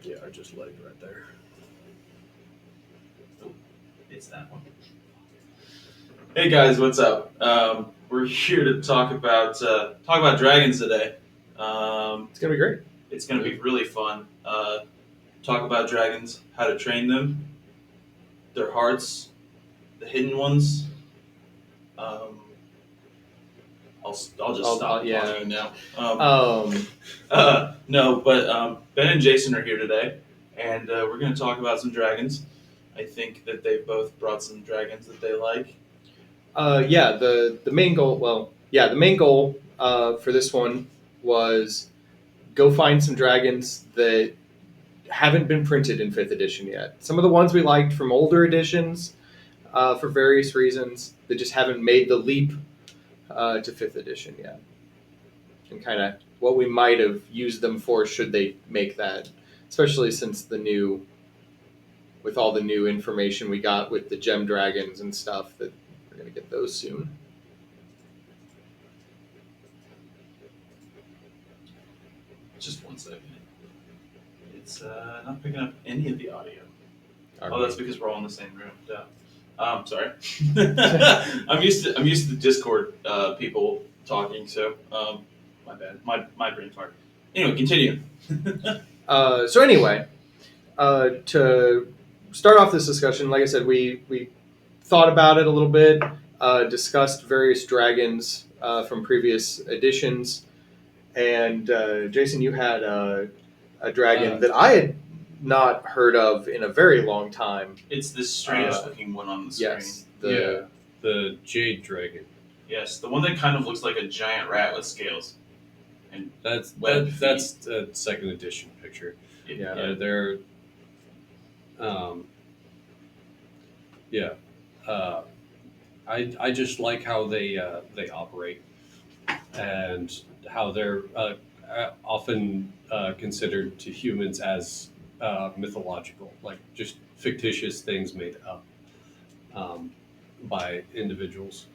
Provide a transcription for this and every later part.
Yeah, I just lagged right there. It's that one. Hey guys, what's up? We're here to talk about dragons today. It's gonna be great. It's going to be really fun. Talk about dragons, how to train them, their hearts, the hidden ones. I'll just stop talking now. No, but Ben and Jason are here today, and we're going to talk about some dragons. I think that they both brought some dragons that they like. The main goal. Well, yeah, the main goal for this one was go find some dragons that haven't been printed in 5th edition yet. Some of the ones we liked from older editions, for various reasons, that just haven't made the leap to 5th edition yet, and kind of what we might have used them for should they make that, especially since with all the new information we got with the gem dragons and stuff, that we're going to get those soon. Just 1 second. It's not picking up any of the audio. All that's because we're all in the same room. Duh. Sorry. I'm used to Discord people talking, so my bad. My brain fart. Anyway, continue. So anyway, to start off this discussion, like I said, we thought about it a little bit, discussed various dragons from previous editions, and Jason, you had a dragon that I had not heard of in a very long time. It's this strangest looking one on the screen. Yes, the Jade Dragon. Yes, the one that kind of looks like a giant rat with scales. And that's a 2nd edition picture. They're I just like how they operate, and how they're often considered to humans as mythological, like just fictitious things made up by individuals.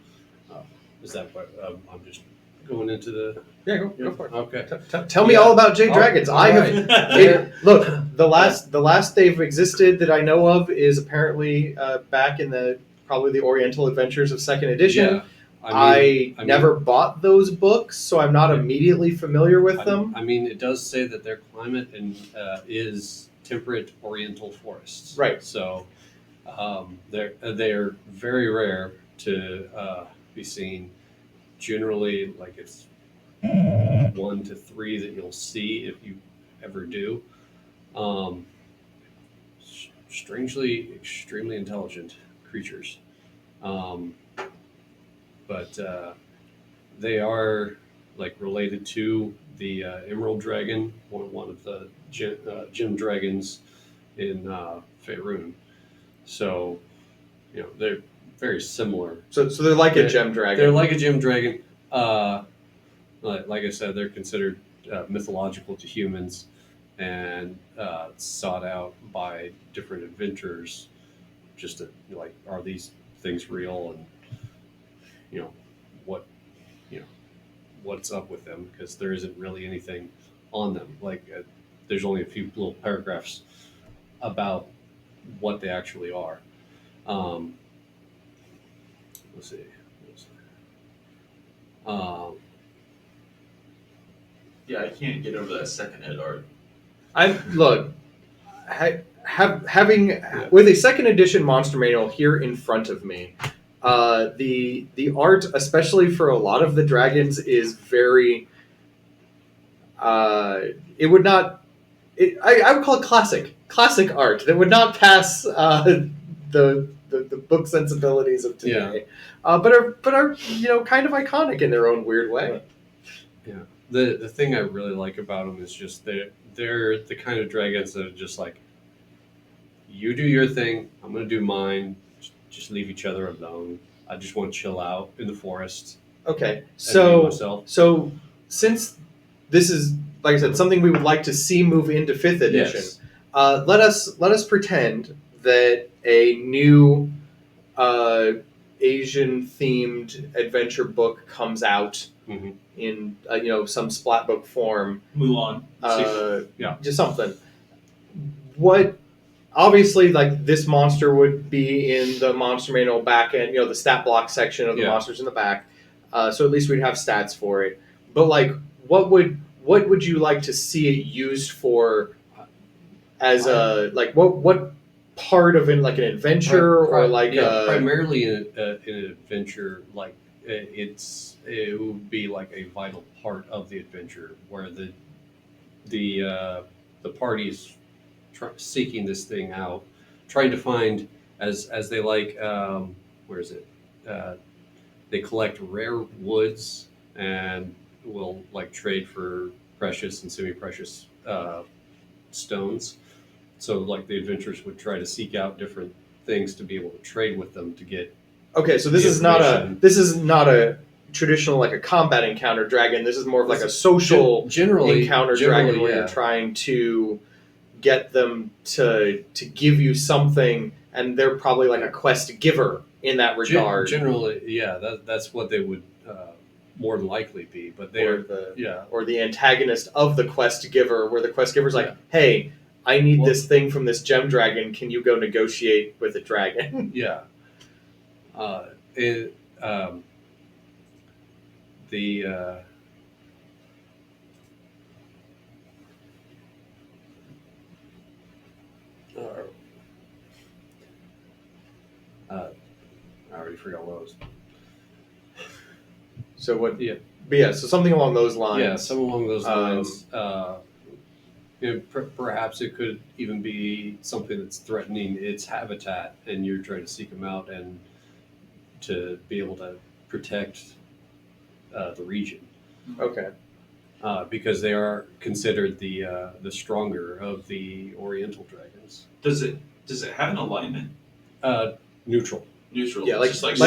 Is that what I'm just going into the? Go for it. Okay. Tell me all about Jade Dragons. Right. Look, the last they've existed that I know of is apparently back in probably the Oriental Adventures of 2nd edition. Yeah. I never bought those books, so I'm not immediately familiar with them. I mean, it does say that their climate is temperate Oriental forests. Right. So they're very rare to be seen. Generally, like it's 1 to 3 that you'll see if you ever do. Strangely, extremely intelligent creatures. But they are like related to the Emerald Dragon, one of the gem dragons in Faerun. So, they're very similar. So they're like a gem dragon. They're like a gem dragon. Like I said, they're considered mythological to humans, and sought out by different adventurers. Just to, are these things real, and what's up with them, because there isn't really anything on them. There's only a few little paragraphs about what they actually are. Let's see. Yeah, I can't get over that second head art. Having with a 2nd edition monster manual here in front of me, the art, especially for a lot of the dragons, is very. It would not. I would call it classic art that would not pass the book sensibilities of today, but are kind of iconic in their own weird way. Yeah. The thing I really like about them is just they're the kind of dragons that are just like, you do your thing, I'm gonna do mine. Just leave each other alone. I just want to chill out in the forest. Okay, so since this is, like I said, something we would like to see move into 5th edition, yes. Let us pretend that a new Asian-themed adventure book comes out in some splat book form. Mulan. Just something. what obviously like this monster would be in the monster manual back end, the stat block section of the Yeah. monsters in the back. So at least we'd have stats for it. But like, what would you like to see it used for? As a like, what part of it, like an adventure or like primarily in an adventure, like it would be like a vital part of the adventure where the party is seeking this thing out, trying to find as they like where is it they collect rare woods and will like trade for precious and semi-precious stones. So like the adventurers would try to seek out different things to be able to trade with them to get. Okay, so this is not a traditional like a combat encounter dragon. This is more of like a social encounter dragon where you're trying to get them to give you something, and they're probably like a quest giver in that regard. Generally, yeah, that's what they would more than likely be. But they're or the antagonist of the quest giver, where the quest giver's like, hey, I need this thing from this gem dragon. Can you go negotiate with a dragon? Yeah. I already forgot what it was. So what? Yeah. But yeah, so something along those lines. Yeah, something along those lines. Perhaps it could even be something that's threatening its habitat, and you're trying to seek them out and to be able to protect the region. Okay. Because they are considered the stronger of the Oriental dragons. Does it have an alignment? Neutral. Neutral. Yeah, Just like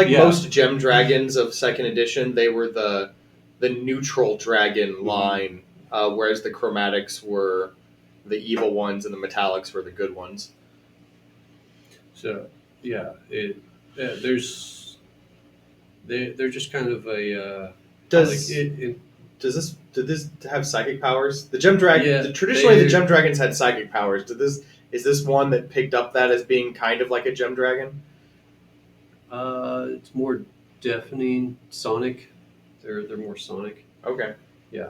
yeah. most gem dragons of second edition, they were the neutral dragon line, whereas the chromatics were the evil ones and the metallics were the good ones. So yeah, they're just kind of a Does this have psychic powers? The gem dragon traditionally the gem dragons had psychic powers. Is this one that picked up that as being kind of like a gem dragon? It's more deafening, sonic. They're more sonic. Okay. Yeah.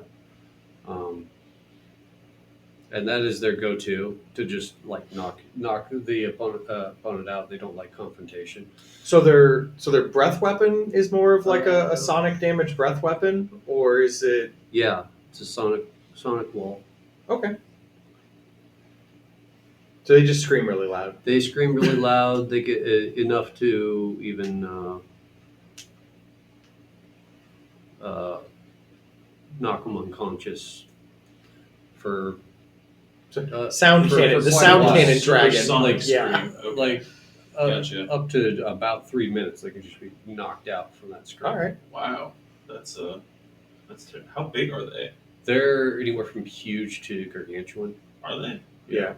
And that is their go-to to just like knock the opponent out. They don't like confrontation. So their breath weapon is more of like a sonic damage breath weapon, or is it? Yeah, it's a sonic wall. Okay. So they just scream really loud. They scream really loud. They get enough to even knock them unconscious for sound cannon. The sound cannon dragon. Sonic yeah. scream. Okay. like Gotcha. up to about 3 minutes. They can just be knocked out from that scream. All right. Wow. That's how big are they? They're anywhere from huge to gargantuan. Are they? Yeah.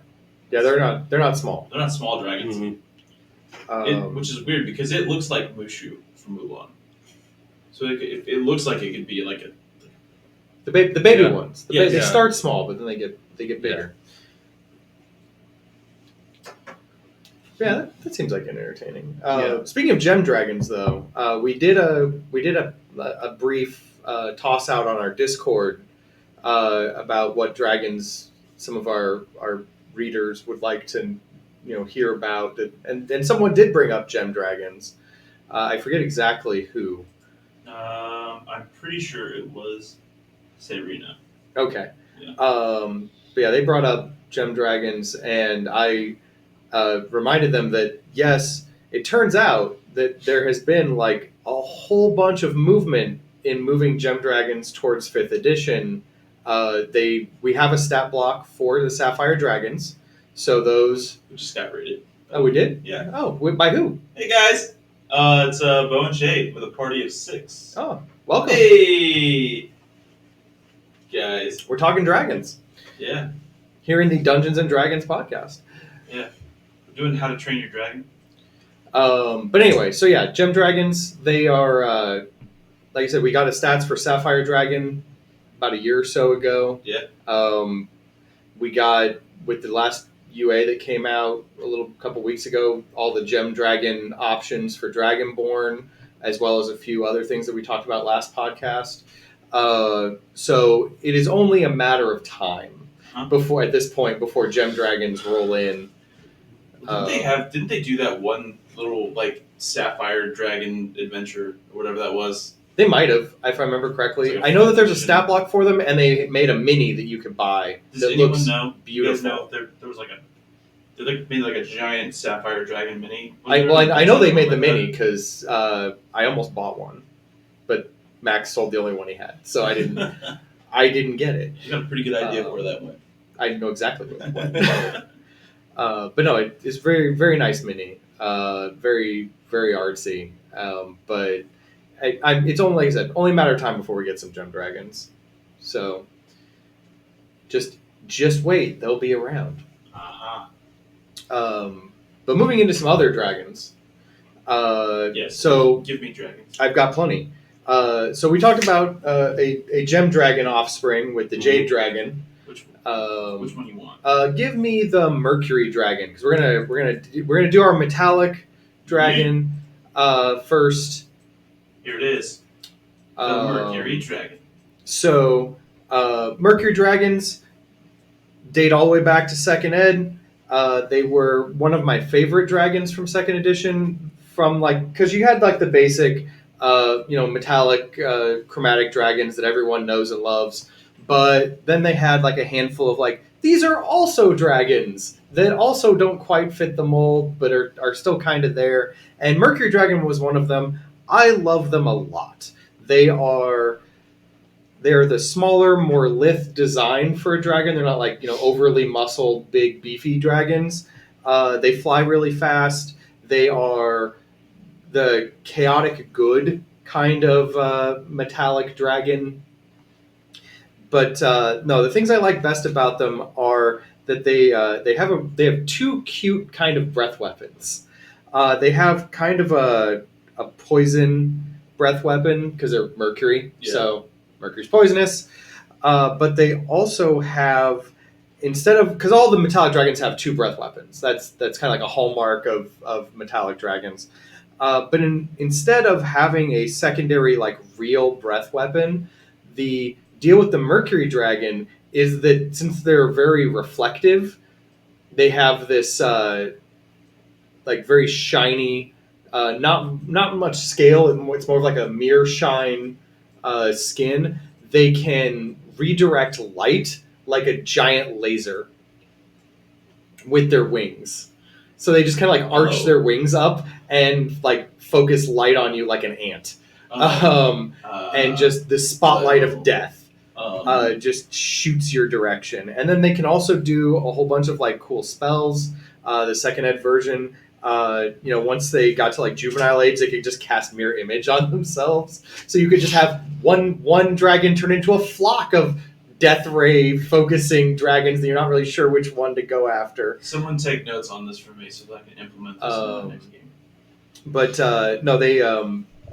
Yeah, they're not small. They're not small dragons. Mm-hmm. Which is weird because it looks like Mushu from Mulan. So it looks like it could be like a. The baby Yeah. ones. Yeah, They yeah. start small, but then they get bigger. Yeah, that seems like an entertaining. Yeah. Speaking of gem dragons, though, we did a brief toss out on our Discord about what dragons some of our readers would like to hear about, and someone did bring up gem dragons. I forget exactly who. I'm pretty sure it was Serena. Okay. Yeah. But yeah, they brought up gem dragons, and I reminded them that yes, it turns out that there has been like a whole bunch of movement in moving gem dragons towards 5th edition. We have a stat block for the Sapphire Dragons, so those. We just got rated. Oh, we did. Yeah. Oh, by who? Hey guys, it's Bo and Shade with a party of 6. Oh, welcome. Hey guys. We're talking dragons Yeah. here in the Dungeons and Dragons podcast. We're doing How to Train Your Dragon. But anyway, so yeah, gem dragons. They are like I said, we got a stats for Sapphire Dragon about a year or so ago. Yeah. We got with the last UA that came out a couple weeks ago, all the Gem Dragon options for Dragonborn, as well as a few other things that we talked about last podcast. So it is only a matter of time before Gem Dragons roll in. Didn't they do that one little like Sapphire Dragon adventure or whatever that was? They might have, if I remember correctly. Like I know that there's a edition. stat block for them, and they made a mini that you could buy Does that anyone looks know? beautiful. You guys know if there was like a did they make like a giant Sapphire Dragon mini? I know they made the mini because I almost bought one, but Max sold the only one he had, so I didn't get it. You got a pretty good idea of where that went. I know exactly where that went. But no, it's very, very nice mini. Very, very artsy. But it's only, like I said, only a matter of time before we get some Gem Dragons. So just wait, they'll be around. But moving into some other dragons. Yes. So give me dragons. I've got plenty. So we talked about a Gem Dragon offspring with the Jade Dragon. Which one you want? Give me the Mercury Dragon because we're gonna do our metallic dragon first. Here it is. The Mercury Dragon. So Mercury Dragons date all the way back to second ed. They were one of my favorite dragons from second edition. Because you had like the basic, metallic, chromatic dragons that everyone knows and loves. But then they had like a handful of like, these are also dragons that also don't quite fit the mold, but are still kind of there. And Mercury Dragon was one of them. I love them a lot. They're the smaller, more lithe design for a dragon. They're not like, overly muscled, big, beefy dragons. They fly really fast. They are the chaotic good kind of metallic dragon. But no, the things I like best about them are that they have two cute kind of breath weapons. They have kind of a poison breath weapon because they're Mercury, so Mercury's poisonous. But they also have, because all the metallic dragons have two breath weapons. That's kind of like a hallmark of metallic dragons. But instead of having a secondary like real breath weapon, the deal with the Mercury Dragon is that since they're very reflective, they have this like very shiny, not much scale. It's more of like a mirror shine skin. They can redirect light like a giant laser with their wings. So they just kind of like arch their wings up and like focus light on you like an ant. And just the spotlight of death just shoots your direction. And then they can also do a whole bunch of like cool spells. The second ed version, once they got to like juvenile age, they could just cast mirror image on themselves. So you could just have one dragon turn into a flock of death ray focusing dragons that you're not really sure which one to go after. Someone take notes on this for me so that I can implement this in the next game. But no, they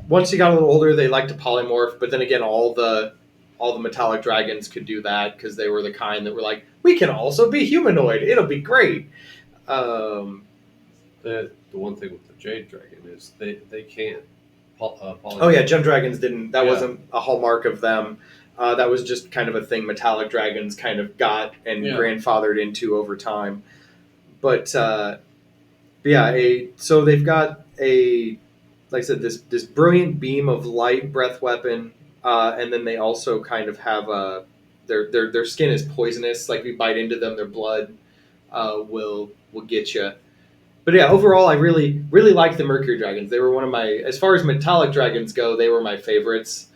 once you got a little older, they like to polymorph. But then again, all the metallic dragons could do that because they were the kind that were like, we can also be humanoid. It'll be great. The one thing with the Jade Dragon is they can't. Oh yeah, Gem Dragons didn't. That wasn't a hallmark of them. That was just kind of a thing metallic dragons kind of got and grandfathered into over time. But so they've got like I said, this brilliant beam of light breath weapon, and then they also kind of have their skin is poisonous. Like if you bite into them, their blood will get you. But yeah, overall, I really, really liked the Mercury Dragons. They were one of my, as far as metallic dragons go, they were my favorites.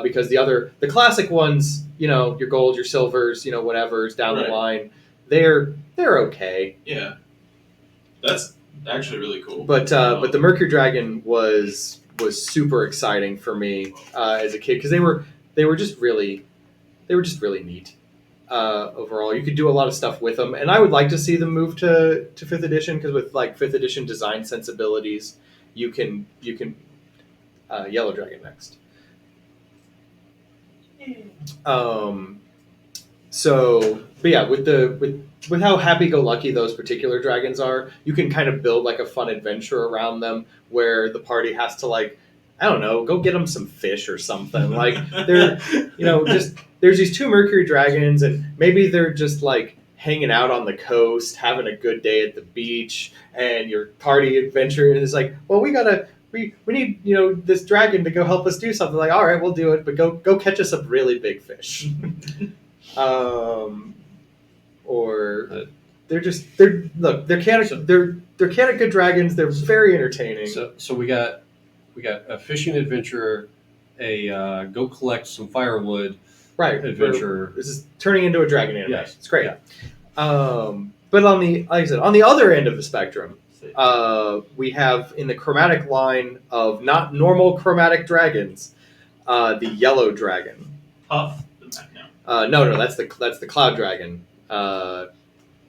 Because the classic ones, your gold, your silvers, whatever's down the line, they're okay. Yeah, that's actually really cool. But the Mercury Dragon was super exciting for me as a kid because they were just really neat. Overall, you could do a lot of stuff with them, and I would like to see them move to 5th edition because with like 5th edition design sensibilities, you can Yellow Dragon next. But yeah, with how happy-go-lucky those particular dragons are, you can kind of build like a fun adventure around them where the party has to like, I don't know, go get them some fish or something. Like they're, just there's these two Mercury dragons, and maybe they're just like hanging out on the coast, having a good day at the beach, and your party adventure is like, well, we need this dragon to go help us do something. Like, all right, we'll do it, but go catch us a really big fish. Or they're Canada good dragons. They're very entertaining. So we got a fishing adventurer, a go collect some firewood right adventure. This is turning into a dragon anime. Yes. It's great. Yeah. But like I said, on the other end of the spectrum, we have in the chromatic line of not normal chromatic dragons, the yellow dragon. Puff. No, that's the cloud dragon.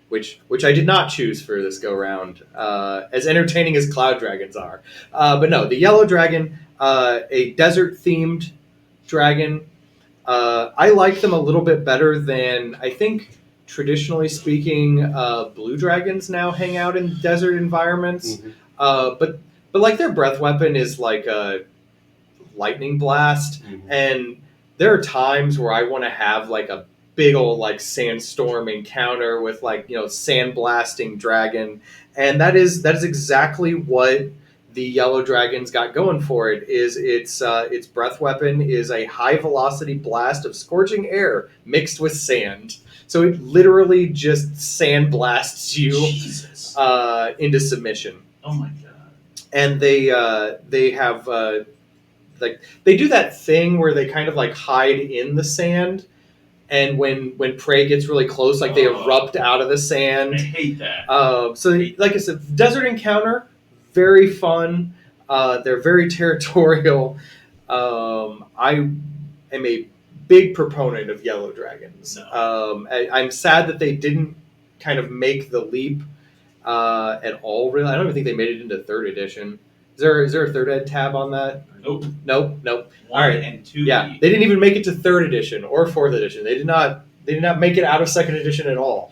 Which I did not choose for this go round, as entertaining as cloud dragons are. But no, the yellow dragon, a desert themed dragon. I like them a little bit better than I think traditionally speaking. Blue dragons now hang out in desert environments, but like their breath weapon is like a lightning blast, and there are times where I want to have like a big old like sandstorm encounter with like sandblasting dragon, and that is exactly what the yellow dragon's got going for it. Is its breath weapon is a high velocity blast of scorching air mixed with sand, so it literally just sandblasts you into submission. Oh my god! And they have like they do that thing where they kind of like hide in the sand. And when prey gets really close, like they erupt out of the sand. I hate that. So, like I said, desert encounter, very fun. They're very territorial. I am a big proponent of yellow dragons. No. I'm sad that they didn't kind of make the leap at all. Really, I don't even think they made it into third edition. Is there a third ed tab on that? Nope. All right. And 2. Yeah, they didn't even make it to third edition or fourth edition. They did not make it out of second edition at all.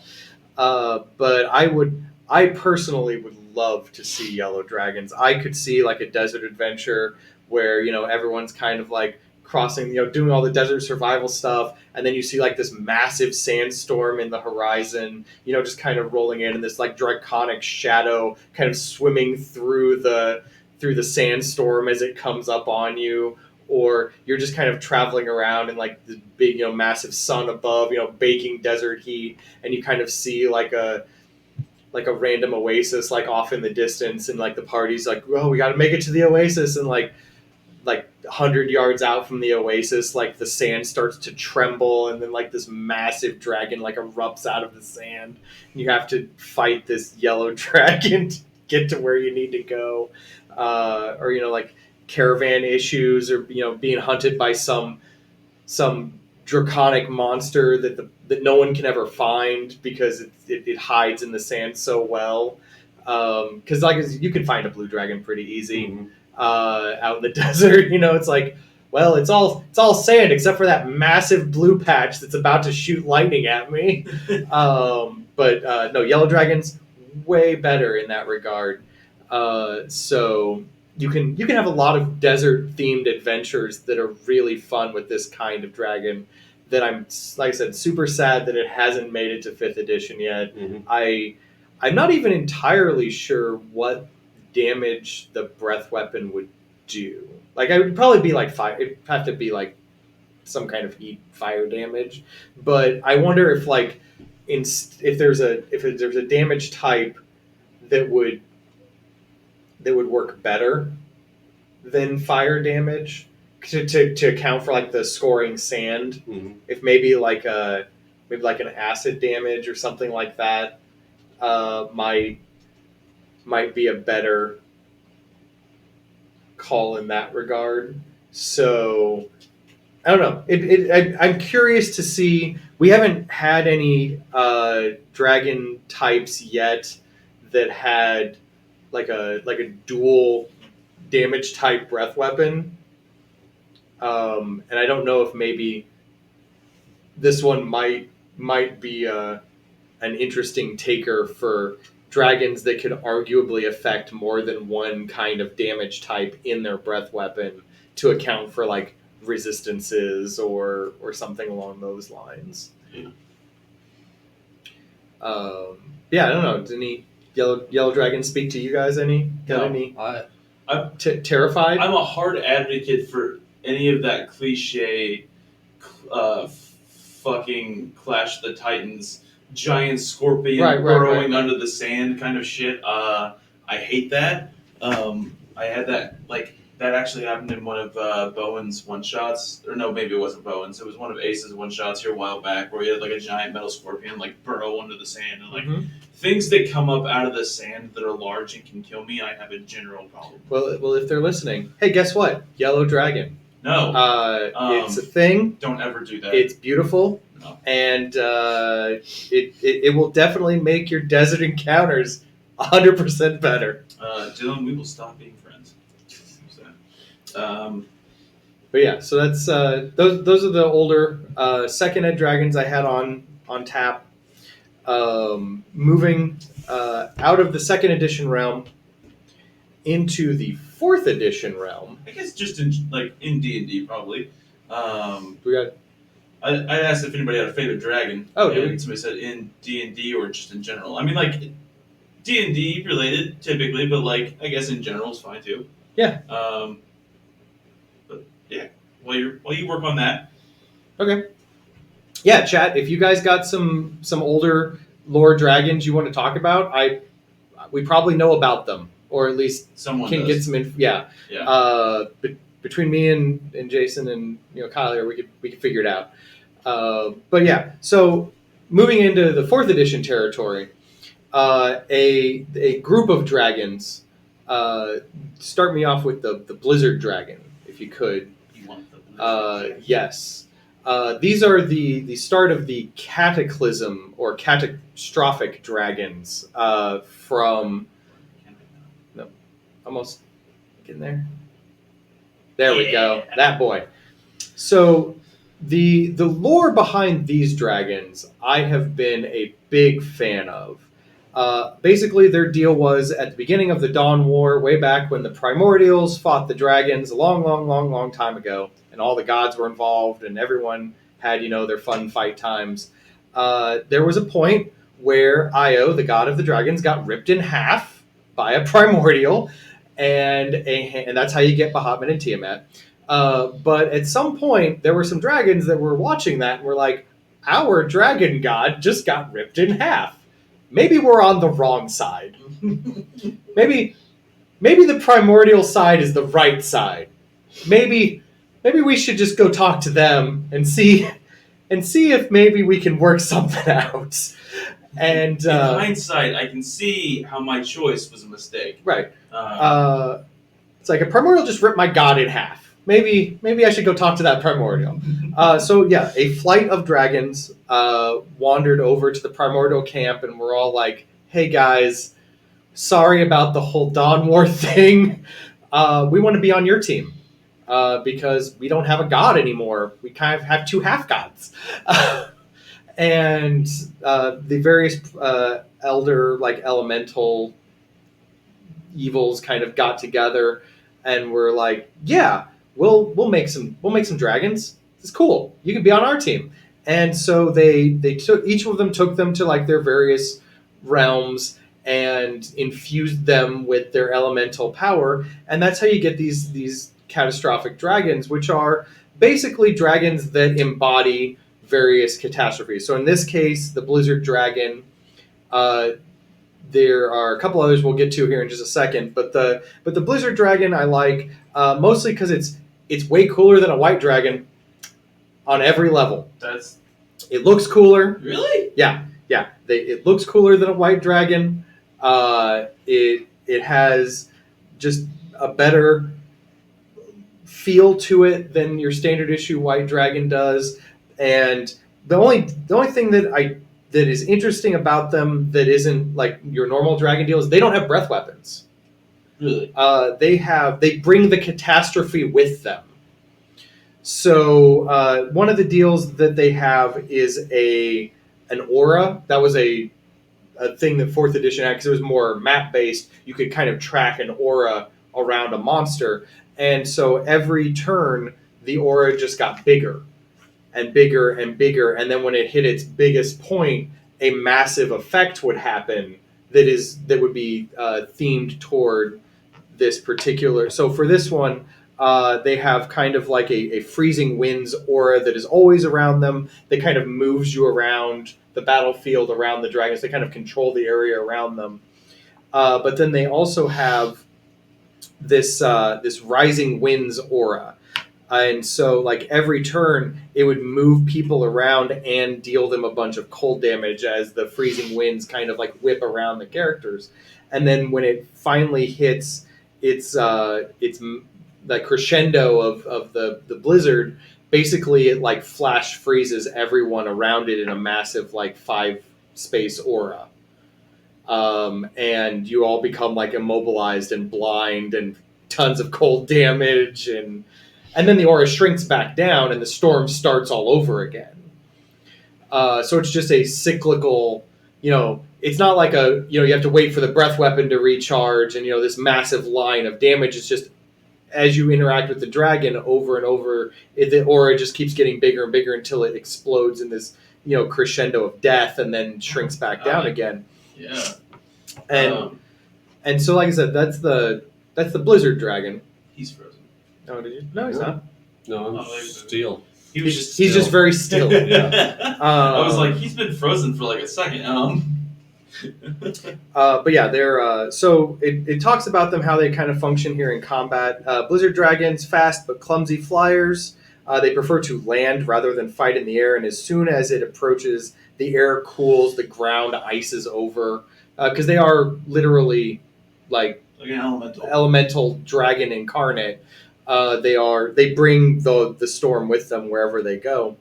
But I personally would love to see yellow dragons. I could see like a desert adventure where everyone's kind of like crossing, doing all the desert survival stuff, and then you see like this massive sandstorm in the horizon, just kind of rolling in, and this like draconic shadow kind of swimming through the sandstorm as it comes up on you, or you're just kind of traveling around in like the big, massive sun above, baking desert heat, and you kind of see like a random oasis like off in the distance, and like the party's like, oh, we got to make it to the oasis, and like 100 yards out from the oasis, like the sand starts to tremble, and then like this massive dragon like erupts out of the sand, and you have to fight this yellow dragon to get to where you need to go. Or like caravan issues, or being hunted by some draconic monster that no one can ever find because it hides in the sand so well. Because you can find a blue dragon pretty easy out in the desert. It's like, well, it's all sand except for that massive blue patch that's about to shoot lightning at me. But no, yellow dragons way better in that regard. So you can have a lot of desert themed adventures that are really fun with this kind of dragon. That I'm, like I said, super sad that it hasn't made it to 5th edition yet. I'm not even entirely sure what damage the breath weapon would do. Like, I would probably be like fire. It'd have to be like some kind of heat fire damage. But I wonder if like if there's a damage type that would work better than fire damage to account for like the scoring sand. If maybe like an acid damage or something like that might be a better call in that regard. So I don't know. I'm curious to see. We haven't had any dragon types yet that had like a dual damage type breath weapon, and I don't know if maybe this one might might be an interesting taker for dragons that could arguably affect more than one kind of damage type in their breath weapon to account for like resistances or something along those lines. Yeah. Yeah, I don't know. Does any yellow dragon speak to you guys? Any? Got No. any? Terrified? I'm a hard advocate for any of that cliche, fucking Clash of the Titans, giant scorpion Right, burrowing right. under the sand kind of shit. I hate that. I had that, like, that actually happened in one of Bowen's one-shots. Or no, maybe it wasn't Bowen's. It was one of Ace's one-shots here a while back where he had, like, a giant metal scorpion, like, burrow under the sand. And, like, Mhm. things that come up out of the sand that are large and can kill me, I have a general problem. Well, if they're listening, hey, guess what? Yellow dragon. No, It's a thing. don't ever do that. It's beautiful, No. and it will definitely make your desert encounters 100% better. Dylan, we will stop being friends. So, But yeah, so that's those are the older second ed dragons I had on tap. Moving out of the second edition realm into the fourth edition realm. I guess just in D&D probably. We got I asked if anybody had a favorite dragon. Oh, and did we? somebody said in D&D or just in general. I mean, like D&D related typically, but like I guess in general is fine too. Yeah. But yeah, while you work on that. okay. Yeah, chat. If you guys got some older lore dragons you want to talk about, we probably know about them, or at least Someone can does. get some yeah. Between me and Jason and Kyler, we could figure it out. But yeah, so moving into the fourth edition territory, a group of dragons. Start me off with the Blizzard Dragon, if you could. You want the Yes. These are the start of the Cataclysm or Catastrophic Dragons from almost getting there. There we go. That boy. So the lore behind these dragons I have been a big fan of. Basically, their deal was at the beginning of the Dawn War, way back when the Primordials fought the dragons a long time ago, and all the gods were involved, and everyone had, their fun fight times. There was a point where Io, the god of the dragons, got ripped in half by a Primordial, and that's how you get Bahamut and Tiamat. But at some point, there were some dragons that were watching that and were like, our dragon god just got ripped in half. Maybe we're on the wrong side. Maybe the primordial side is the right side. Maybe we should just go talk to them and see if maybe we can work something out. And in hindsight, I can see how my choice was a mistake. Right. It's like a primordial just ripped my god in half. Maybe I should go talk to that primordial. So yeah, a flight of dragons wandered over to the primordial camp, and we're all like, "Hey guys, sorry about the whole Dawn War thing. We want to be on your team because we don't have a god anymore. We kind of have two half gods." And the various elder elemental evils kind of got together and were like, "Yeah, we'll make some dragons. It's cool. You can be on our team." And so they took each of them took them to their various realms and infused them with their elemental power, and that's how you get these catastrophic dragons, which are basically dragons that embody various catastrophes. So in this case, the Blizzard Dragon. There are a couple others we'll get to here in just a second, but the Blizzard Dragon I like mostly because it's way cooler than a white dragon on every level. It looks cooler. Really? Yeah. It looks cooler than a white dragon. It has just a better feel to it than your standard issue white dragon does. And the only thing that is interesting about them that isn't like your normal dragon deal is they don't have breath weapons. Really? They bring the catastrophe with them. So one of the deals that they have is a an aura. That was a thing that 4th edition had because it was more map based. You could kind of track an aura around a monster, and so every turn the aura just got bigger and bigger and bigger, and then when it hit its biggest point, a massive effect would happen that would be themed toward this particular. So for this one, they have kind of like a freezing winds aura that is always around them. That kind of moves you around the battlefield around the dragons. They kind of control the area around them. But then they also have this rising winds aura. And so, like every turn, it would move people around and deal them a bunch of cold damage as the freezing winds kind of like whip around the characters. And then when it finally hits its the crescendo of the blizzard, basically it like flash freezes everyone around it in a massive like 5 space aura. And you all become like immobilized and blind and tons of cold damage and then the aura shrinks back down and the storm starts all over again. So it's just a cyclical, it's not like you have to wait for the breath weapon to recharge and, this massive line of damage. It's just as you interact with the dragon over and over, the aura just keeps getting bigger and bigger until it explodes in this, crescendo of death and then shrinks back down again. Yeah. And so, like I said, that's the blizzard dragon. He's frozen. Oh, did you? No, he's not. No, I'm still. He's just very still. Yeah. I was like, he's been frozen for like a second. But yeah, they're so it talks about them how they kind of function here in combat. Blizzard dragons, fast but clumsy flyers. They prefer to land rather than fight in the air, and as soon as it approaches, the air cools, the ground ices over, because they are literally like an elemental dragon incarnate. They bring the storm with them wherever they go.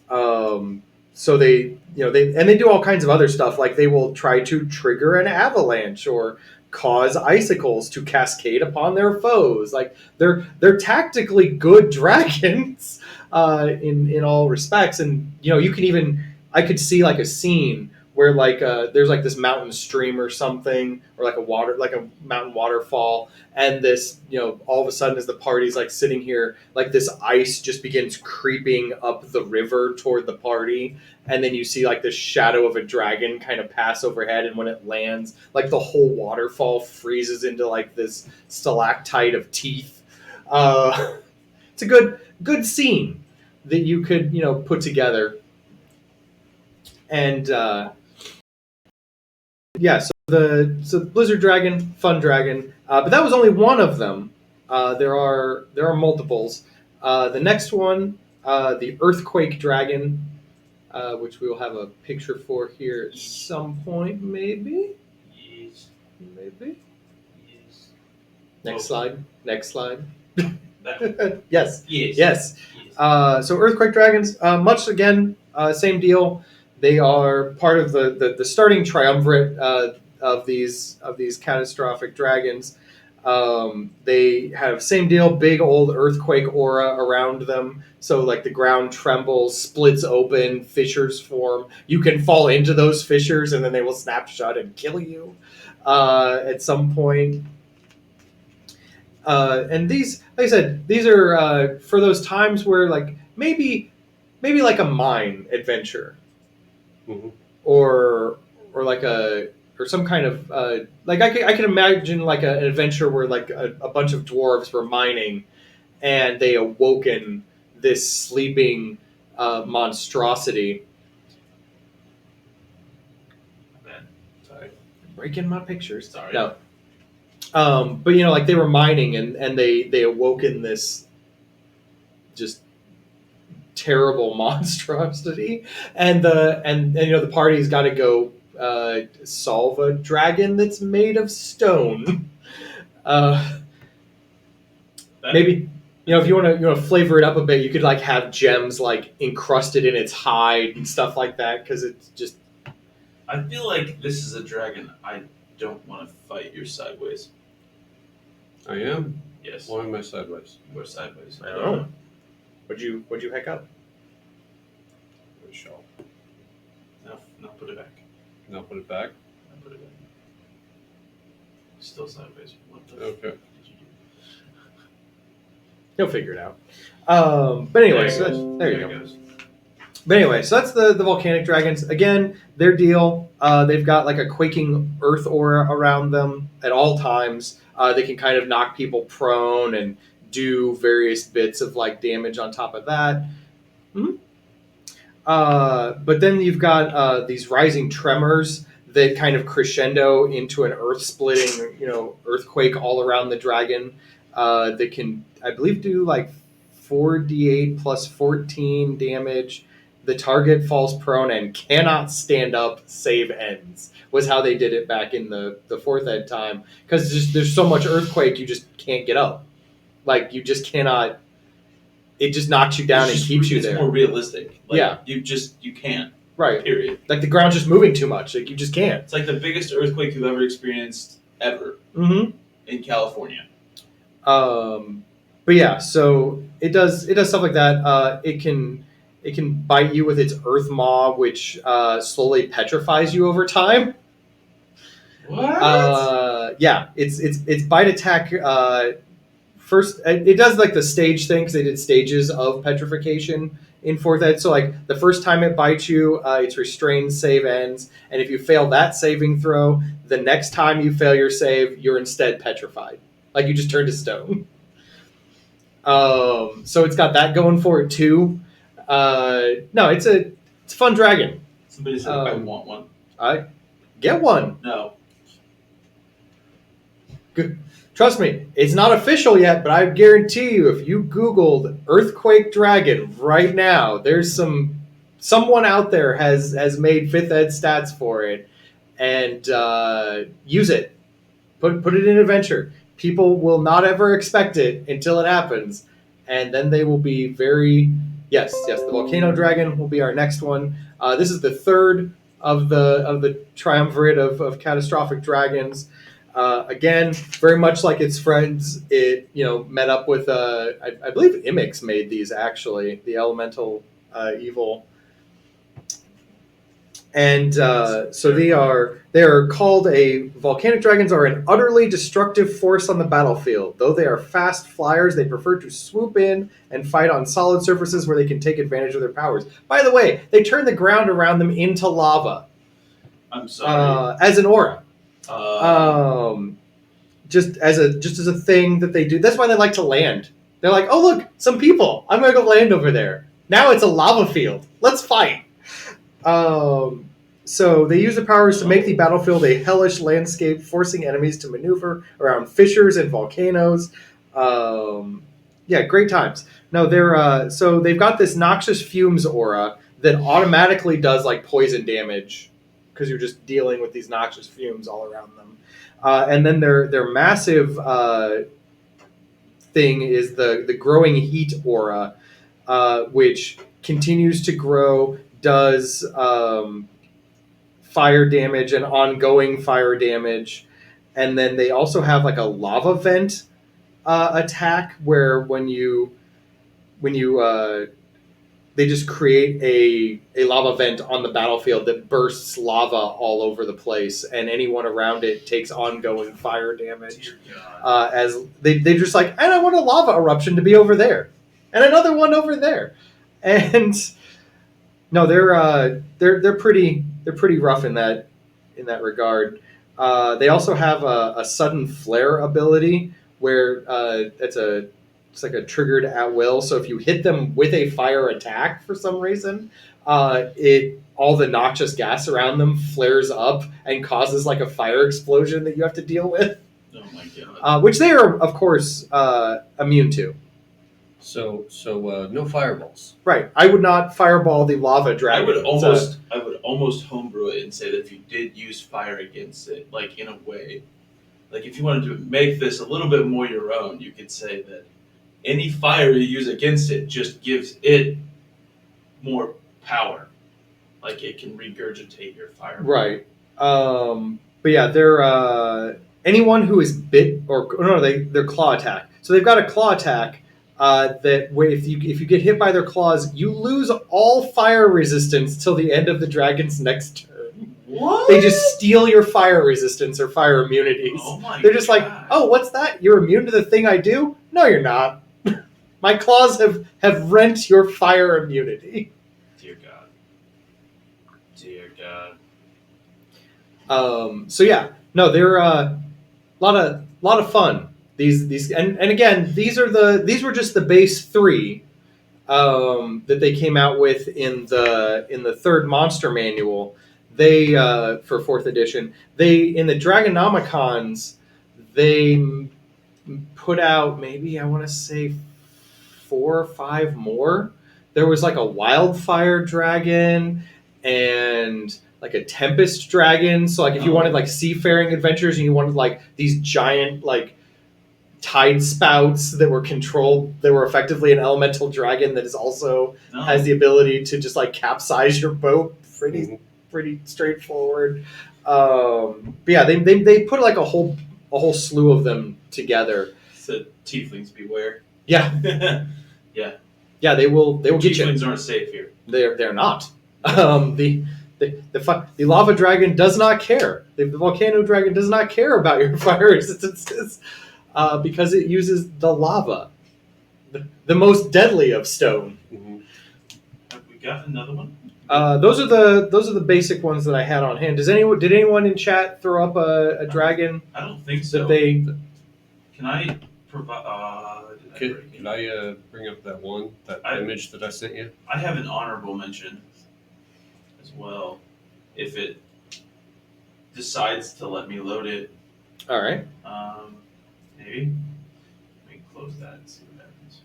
So they do all kinds of other stuff, like they will try to trigger an avalanche or cause icicles to cascade upon their foes. Like they're tactically good dragons in all respects. And you can even, I could see like a scene where like there's like this mountain stream or something, or like a mountain waterfall, and this all of a sudden as the party's like sitting here, like this ice just begins creeping up the river toward the party, and then you see like this shadow of a dragon kind of pass overhead, and when it lands, like the whole waterfall freezes into like this stalactite of teeth. It's a good scene that you could put together. And yeah, so the Blizzard Dragon, fun dragon, but that was only one of them. There are multiples. The next one, the Earthquake Dragon, which we will have a picture for here at some point, maybe. Yes. Maybe. Yes. Next slide. Next slide. That. Yes. Yes. Yes. So Earthquake Dragons, much again, same deal. They are part of the starting triumvirate of these catastrophic dragons. They have same deal, big old earthquake aura around them. So like the ground trembles, splits open, fissures form. You can fall into those fissures, and then they will snap shut and kill you at some point. And these, like I said, these are for those times where like maybe like a mine adventure. Mm-hmm. Or like or some kind of like I can imagine like an adventure where like a bunch of dwarves were mining, and they awoken this sleeping monstrosity. Sorry. Breaking my pictures. Sorry. No. But like they were mining and they awoken this just terrible monstrosity, and the party's got to go solve a dragon that's made of stone. Maybe if you want to flavor it up a bit, you could like have gems like encrusted in its hide and stuff like that, because it's just. I feel like this is a dragon I don't want to fight. You're sideways. I am. Yes. Why am I sideways? We're sideways. I don't know. What'd you heck up? Show. Now put it back. Now put it back. Now put it back. Still sideways. What the Okay. fuck did you do? He'll figure it out. But anyway, so there you it go. goes. But anyway, so that's the volcanic dragons. Again, their deal. They've got like a quaking earth aura around them at all times. They can kind of knock people prone and do various bits of like damage on top of that. But then you've got these rising tremors that kind of crescendo into an earth-splitting, earthquake all around the dragon. That can, I believe, do like 4d8 plus 14 damage. The target falls prone and cannot stand up, save ends, was how they did it back in the 4th ed time. Because there's so much earthquake, you just can't get up. Like, you just cannot. It just knocks you down and keeps you there. It's more realistic. Like, Yeah. You can't. Right. Period. Like, the ground's just moving too much. Like, you just can't. It's like the biggest earthquake you've ever experienced ever Mm-hmm. in California. But yeah, so it does stuff like that. It can bite you with its earth maw, which slowly petrifies you over time. What? Yeah, it's bite attack. First, it does like the stage thing because they did stages of petrification in 4th ed. So like the first time it bites you, it's restrained, save ends, and if you fail that saving throw, the next time you fail your save, you're instead petrified. Like you just turn to stone. So it's got that going for it too. No, it's a fun dragon. Somebody said I want one. Get one. No. Good. Trust me, it's not official yet, but I guarantee you, if you Googled earthquake dragon right now, there's someone out there has made 5th ed stats for it, and use it. Put it in adventure. People will not ever expect it until it happens, and then they will be very yes. The volcano dragon will be our next one. This is the 3rd of the triumvirate of catastrophic dragons. Again, very much like its friends, it met up with I believe Imix made these actually, the elemental evil, and so they are called volcanic dragons are an utterly destructive force on the battlefield. Though they are fast flyers, they prefer to swoop in and fight on solid surfaces where they can take advantage of their powers. By the way, they turn the ground around them into lava. I'm sorry. As an aura. Just as a thing that they do. That's why they like to land. They're like, oh look, some people. I'm gonna go land over there. Now it's a lava field. Let's fight. So they use their powers to make the battlefield a hellish landscape, forcing enemies to maneuver around fissures and volcanoes. Great times. No, so they've got this noxious fumes aura that automatically does like poison damage because you're just dealing with these noxious fumes all around them. And then their massive thing is the growing heat aura, which continues to grow, does fire damage and ongoing fire damage. And then they also have like a lava vent attack where when you they just create a lava vent on the battlefield that bursts lava all over the place, and anyone around it takes ongoing fire damage. As they just like, and I want a lava eruption to be over there, and another one over there, and no, they're pretty rough in that regard. They also have a sudden flare ability where it's like a triggered at will. So if you hit them with a fire attack for some reason, all the noxious gas around them flares up and causes like a fire explosion that you have to deal with. Oh my god! Which they are, of course, immune to. So no fireballs. Right. I would not fireball the lava dragon. I would almost homebrew it and say that if you did use fire against it, like in a way, like if you wanted to make this a little bit more your own, you could say that any fire you use against it just gives it more power. Like it can regurgitate your fire. Right. But yeah, they're anyone who is bit or no, they're claw attack. So they've got a claw attack that if you get hit by their claws, you lose all fire resistance till the end of the dragon's next turn. What? They just steal your fire resistance or fire immunities. Oh my They're just like, God. oh, what's that? You're immune to the thing I do? No, you're not. My claws have rent your fire immunity. Dear God. Dear God. So yeah, no, they're a lot of fun. These and again, these were just the base 3 that they came out with in the third monster manual. They for 4th edition. They in the Dragonomicons they put out maybe I want to say 4 or 5 more. There was like a wildfire dragon and like a tempest dragon. So like if you wanted like seafaring adventures and you wanted like these giant like tide spouts that were controlled, they were effectively an elemental dragon that is also No. has the ability to just like capsize your boat. Pretty straightforward. But yeah, they put like a whole slew of them together. So tieflings beware. Yeah, yeah, they will get you. Tieflings aren't safe here. They're not. The lava dragon does not care. The volcano dragon does not care about your fire resistances because it uses the lava, the most deadly of stone. Mhm. Have we got another one? Those are the basic ones that I had on hand. Did anyone in chat throw up a dragon I don't think so. that they? Can I provide? Could I bring up that image that I sent you? I have an honorable mention as well. If it decides to let me load it, All right. maybe. Let me close that and see what happens.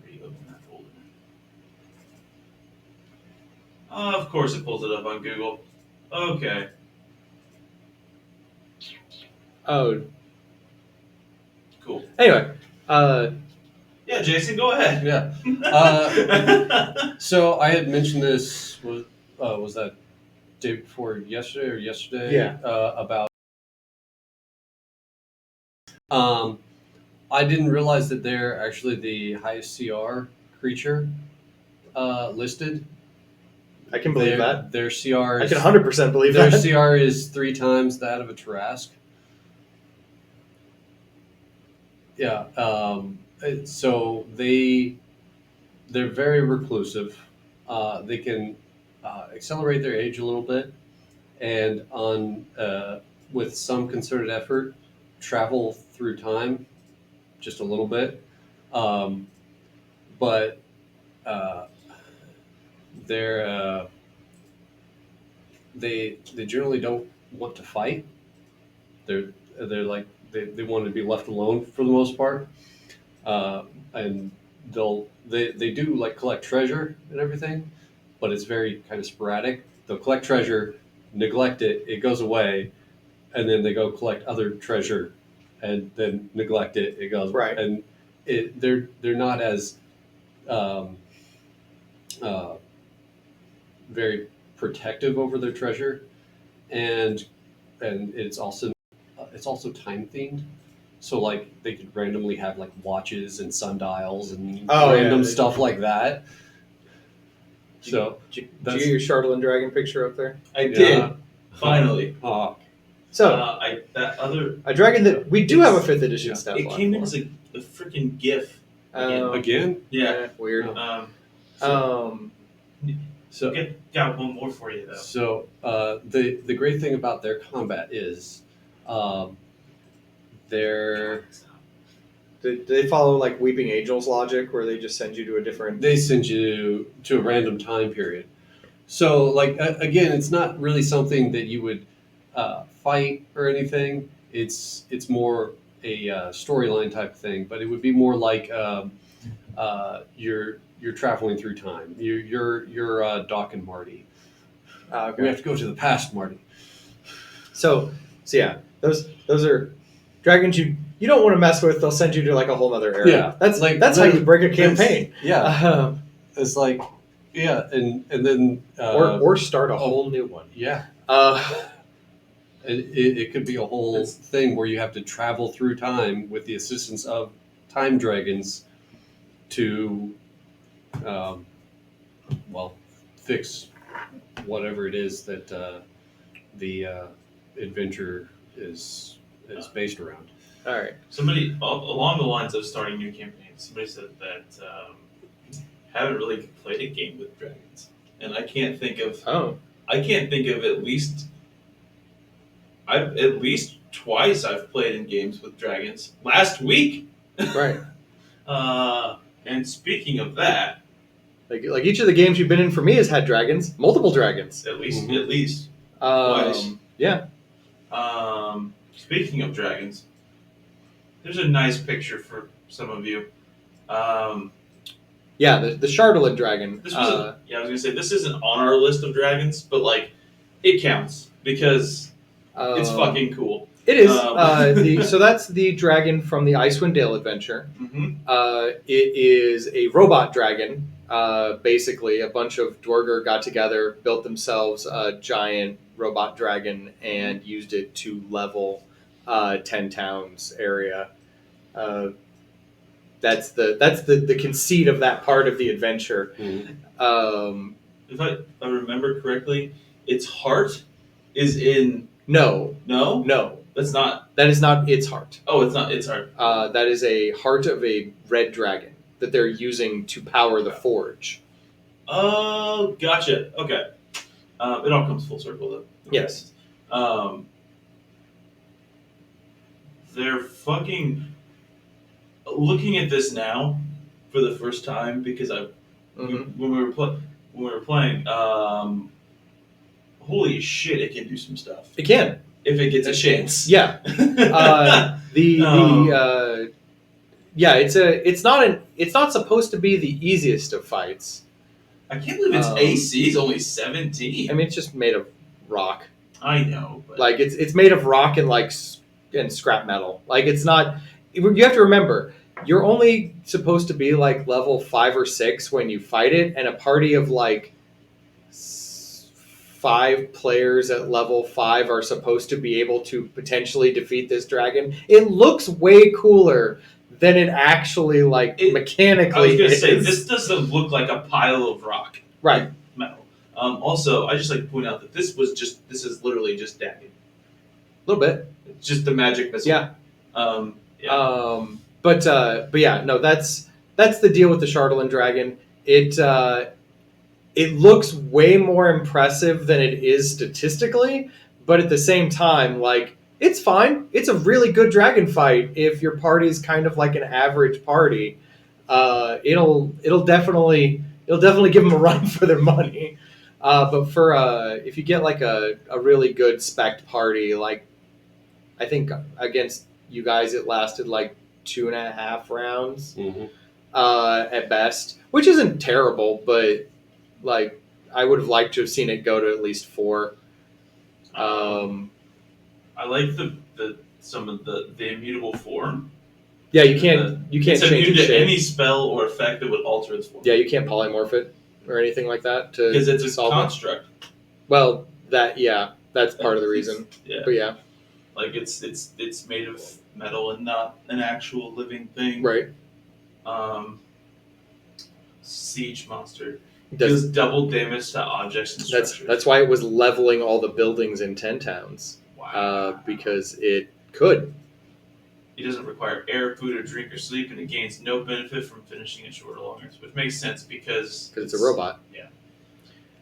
Reopen that folder. Of course, it pulls it up on Google. Okay. Oh. Cool. Anyway. Yeah, Jason, go ahead. Yeah. So I had mentioned this was that day before yesterday or yesterday? Yeah. About. I didn't realize that they're actually the highest CR creature listed. I can believe that. Their CR. I can 100% believe Their that. CR is 3 times that of a Tarrasque. Yeah. So they're very reclusive. They can accelerate their age a little bit, and with some concerted effort, travel through time just a little bit. But they generally don't want to fight. They're like they want to be left alone for the most part, and they do like collect treasure and everything, but it's very kind of sporadic. They'll collect treasure, neglect it, it goes away, and then they go collect other treasure, and then neglect it, it goes Right. and they're not as very protective over their treasure, and it's also time themed. So like they could randomly have like watches and sundials and random stuff like that. So Did you get your Charlatan dragon picture up there? I did. Finally. So a dragon that we do have a 5th edition stat It block came in for. as a freaking GIF. Again? Yeah. Weird. So Got one more for you though. So the great thing about their combat is they're Do they follow like Weeping Angels logic, where they just send you to a different? they send you to a random time period. So like again, it's not really something that you would fight or anything. It's more a storyline type thing, but it would be more like you're traveling through time. You're Doc and Marty. Okay. We have to go to the past, Marty. So yeah, those are dragons you don't want to mess with. They'll send you to like a whole other area. Yeah, that's like how you break a campaign. Yeah, it's like and then or start a whole new one. Yeah. Uh, It could be a whole thing where you have to travel through time with the assistance of time dragons to, fix whatever it is that the adventure is based around. All right. Somebody along the lines of starting new campaigns. Somebody said that haven't really played a game with dragons, and I can't think of at least twice I've played in games with dragons. Last week. Right. And speaking of that, Like each of the games you've been in for me has had dragons, multiple dragons. at least. Yeah. Speaking of dragons, there's a nice picture for some of you. Yeah, the Chardolin dragon. This was I was gonna say this isn't on our list of dragons, but like it counts because it's fucking cool. It is. So that's the dragon from the Icewind Dale adventure. Mm-hmm. It is a robot dragon. Basically, a bunch of Dwarger got together, built themselves a giant robot dragon, and used it to level 10 towns area. That's the conceit of that part of the adventure. If I remember correctly, its heart is in. No, That's not. that is not its heart. Oh, it's not its heart. That is a heart of a red dragon that they're using to power the forge. Oh, gotcha. Okay. It all comes full circle, though. Yes. They're fucking looking at this now for the first time because Mhm. when we were playing, holy shit, it can do some stuff It can. if it gets a chance. Yeah. It's not supposed to be the easiest of fights. I can't believe its Um, AC is only 17. I mean, it's just made of rock. I know, but Like it's made of rock and and scrap metal. Like it's not. You have to remember, you're only supposed to be like level 5 or 6 when you fight it, and a party of like 5 players at level 5 are supposed to be able to potentially defeat this dragon. It looks way cooler than it actually mechanically I was gonna is. say this doesn't look like a pile of rock Right. metal. Also, I just like to point out that this is literally just Dagon. A little bit. It's just the magic missile. Yeah. Yeah. But yeah, no, that's the deal with the Chardolin dragon. It looks way more impressive than it is statistically, but at the same time, like, it's fine. It's a really good dragon fight if your party's kind of like an average party. It'll definitely give them a run for their money. But for if you get like a really good spec party, like I think against you guys it lasted like 2.5 rounds at best, which isn't terrible, but like I would have liked to have seen it go to at least 4. I like the some of the immutable form. Yeah, you can't It's change immune its to shape. any spell or effect that would alter its form. Yeah, you can't polymorph it or anything like that to Because it's a solve it. construct. Well, that's part of the reason. Yeah. But yeah, Like it's made of metal and not an actual living thing. right. Siege monster Does- deals double damage to objects and structures. that's why it was leveling all the buildings in 10 towns. Wow. Because it could. It doesn't require air, food, or drink, or sleep, and it gains no benefit from finishing a short or long rest, which makes sense because It's a robot. Yeah.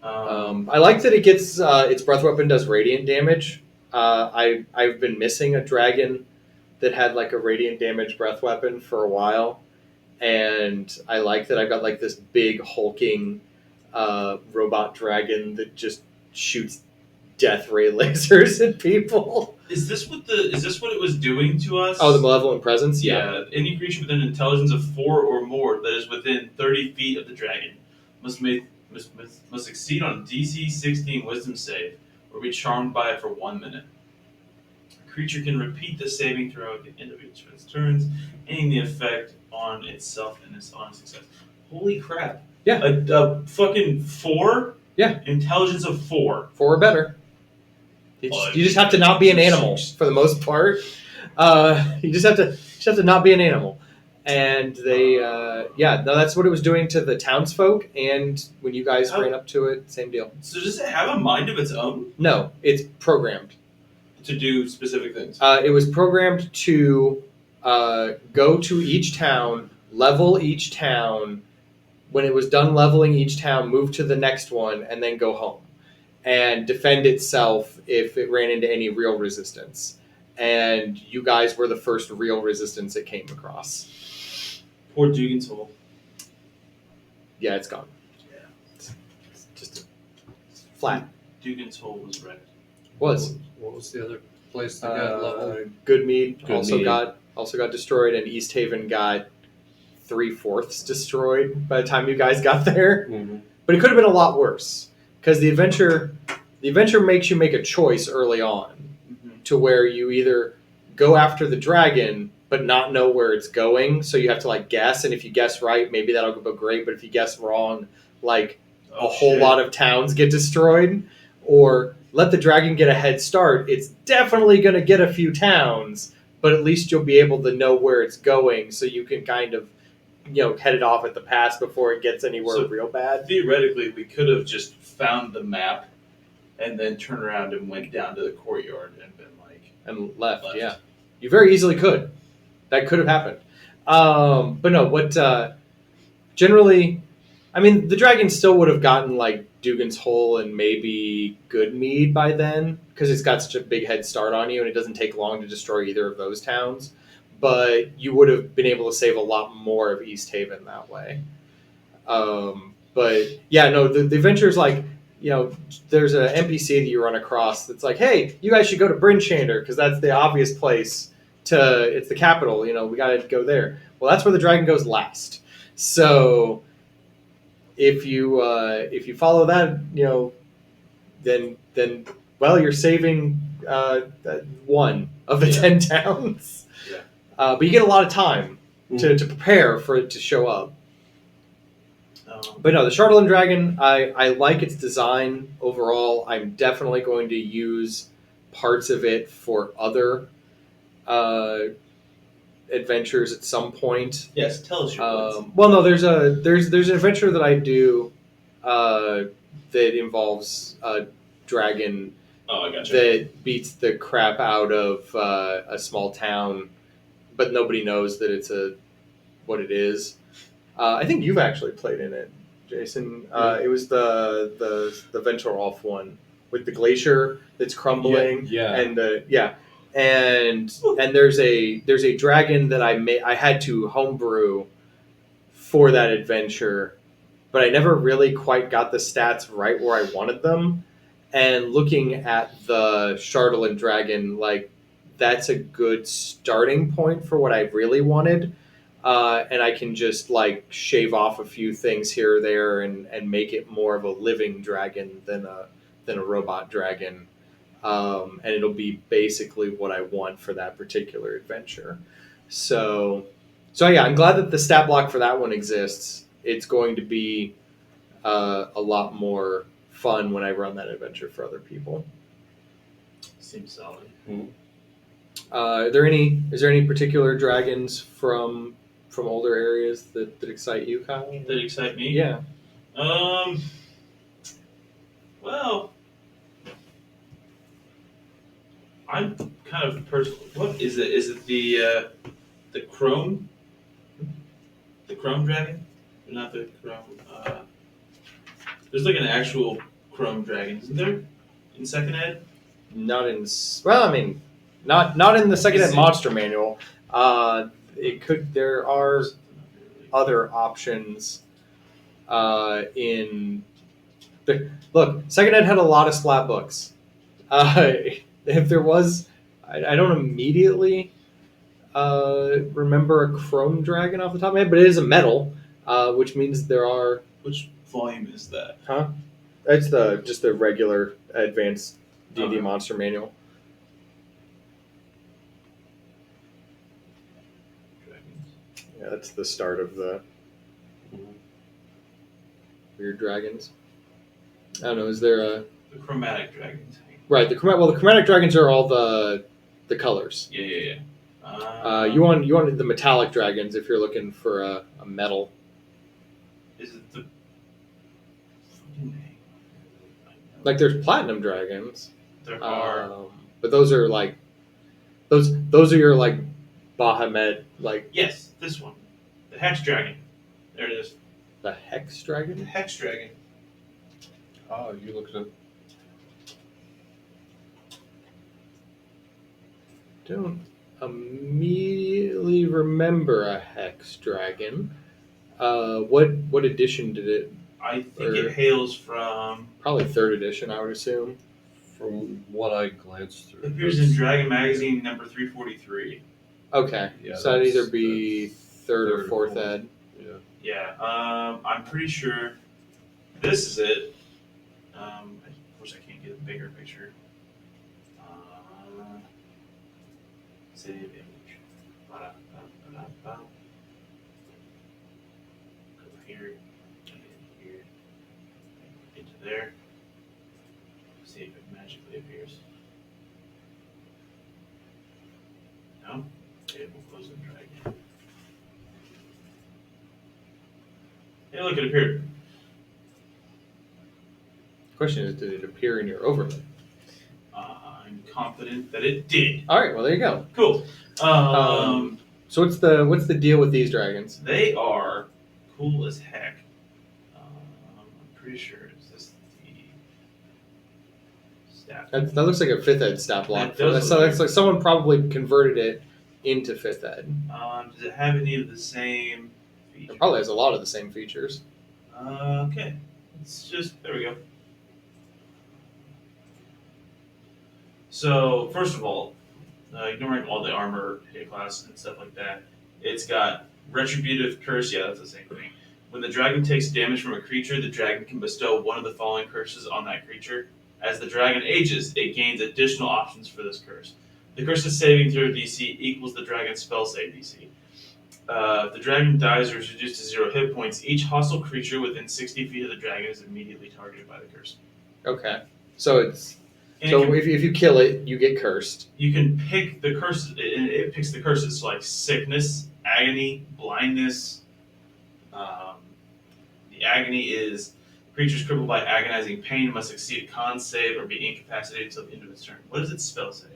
I like that it gets its breath weapon does radiant damage. I've been missing a dragon that had like a radiant damage breath weapon for a while, and I like that I've got like this big hulking robot dragon that just shoots death ray lasers at people. Is this what it was doing to us? Oh, the malevolent presence. Yeah. Any creature with an intelligence of 4 or more that is within 30 feet of the dragon must succeed on a DC 16 Wisdom save or be charmed by it for 1 minute. A creature can repeat the saving throw at the end of each of its turns, ending the effect on itself and its on success. Holy crap! Yeah. A fucking 4. Yeah. Intelligence of 4. 4 or better. You just have to not be an animal for the most part. You just have to not be an animal. and they no, that's what it was doing to the townsfolk. And when you guys How- ran up to it, same deal. So does it have a mind of its own No, it's programmed. to do specific things? It was programmed to go to each town, level each town. When it was done leveling each town, move to the next one, and then go home and defend itself if it ran into any real resistance. And you guys were the first real resistance it came across. Poor Dugan's Hole. Yeah, it's gone. Yeah. It's just flat. Dugan's Hole was wrecked. Was What was the other place that got leveled? Goodmead Goodmead. also got destroyed, and East Haven got 3/4 destroyed by the time you guys got there. Mhm. But it could have been a lot worse because the adventure makes you make a choice early on to where you either go after the dragon but not know where it's going, so you have to like guess, and if you guess right, maybe that'll go great. But if you guess wrong, like a whole lot of towns get destroyed, or let the dragon get a head start. It's definitely going to get a few towns, but at least you'll be able to know where it's going, so you can kind of, head it off at the pass before it gets anywhere So- real bad. Theoretically, we could have just found the map and then turned around and went down to the courtyard and been like, And left, Left. yeah. You very easily could. That could have happened. But no, generally, I mean, the dragon still would have gotten like Dugan's Hole and maybe Goodmead by then, because it's got such a big head start on you, and it doesn't take long to destroy either of those towns. But you would have been able to save a lot more of East Haven that way. But yeah, no, the adventure's like, there's an NPC that you run across that's like, hey, you guys should go to Bryn Shander because that's the obvious place it's the capital. We got to go there. Well, that's where the dragon goes last. So if you follow that, then well, you're saving one of the 10 towns. Yeah. But you get a lot of time to prepare for it to show up. But no, the Chardelin Dragon, I like its design overall. I'm definitely going to use parts of it for other adventures at some point. yes, tell us your plans. Well, no, there's an adventure that I do that involves a dragon Oh, I gotcha. that beats the crap out of a small town, but nobody knows that it's what it is. I think you've actually played in it, Jason. It was the Venturolf one with the glacier that's crumbling. Yeah. And and there's a dragon that I had to homebrew for that adventure, but I never really quite got the stats right where I wanted them. And looking at the Chardelin Dragon, like, that's a good starting point for what I really wanted. And I can just like shave off a few things here or there and make it more of a living dragon than a robot dragon. And it'll be basically what I want for that particular adventure. So yeah, I'm glad that the stat block for that one exists. It's going to be a lot more fun when I run that adventure for other people. Seems solid. Is there any particular dragons from older areas that excite you, Kyle? That excite me? Yeah. Well, I'm kind of personal. What is it? Is it the chrome? The chrome dragon? Not the chrome. There's like an actual chrome dragon, isn't there? In second ed? Not in not in the second ed Is it- monster manual. There are other options look, second ed had a lot of splat books. If there was, I don't immediately remember a chrome dragon off the top of my head, but it is a metal, which means there are. Which volume is that? It's just the regular advanced D&D Okay. monster manual. Dragons. Yeah, that's the start of the weird dragons. I don't know. Is there a The chromatic dragons. right? The chromatic dragons are all the colors. Yeah. You wanted the metallic dragons if you're looking for a metal. Is it the? Fucking Like there's platinum dragons, there are. but those are like those are your like Bahamut, like Yes, this one, the Hex Dragon. There it is. the Hex The dragon. Hex Dragon. Oh, you looking at? Don't immediately remember a Hex dragon. What edition did it? I think Or- it hails from. Probably third edition, I would assume. From what I glanced through, It appears in Dragon Magazine number 343. Okay, Yeah, so that'd that's- either be third or third or fourth fourth. ed. Yeah. Yeah, I'm pretty sure this is it. Of course, I can't get a bigger picture. Save image. Ba-da-ba-ba-ba-ba. Go here, get in here, into there. See if it magically appears. No? Okay, we'll close and try again. Hey, look, it appeared. Question is, did it appear in your overlay? I'm confident that it did. All right, well there you go. Cool. So what's the deal with these dragons? They are cool as heck. I'm pretty sure is this the staff. That looks like a fifth ed stat block. That does That's, so look that's like someone probably converted it into fifth ed. Does it have any of the same features? It probably has a lot of the same features. Okay. It's just there we go. So first of all, ignoring all the armor, hit class, and stuff like that, it's got retributive curse. Yeah, that's the same thing. When the dragon takes damage from a creature, the dragon can bestow one of the following curses on that creature. As the dragon ages, it gains additional options for this curse. The curse's saving throw DC equals the dragon's spell save DC. If the dragon dies or is reduced to 0 hit points, each hostile creature within 60 feet of the dragon is immediately targeted by the curse. Okay, so it's And so it can- if you kill it, you get cursed. you can pick the curses, and it picks the curses like sickness, agony, blindness. The agony is creatures crippled by agonizing pain must succeed a con save or be incapacitated until the end of its turn. What does its spell save?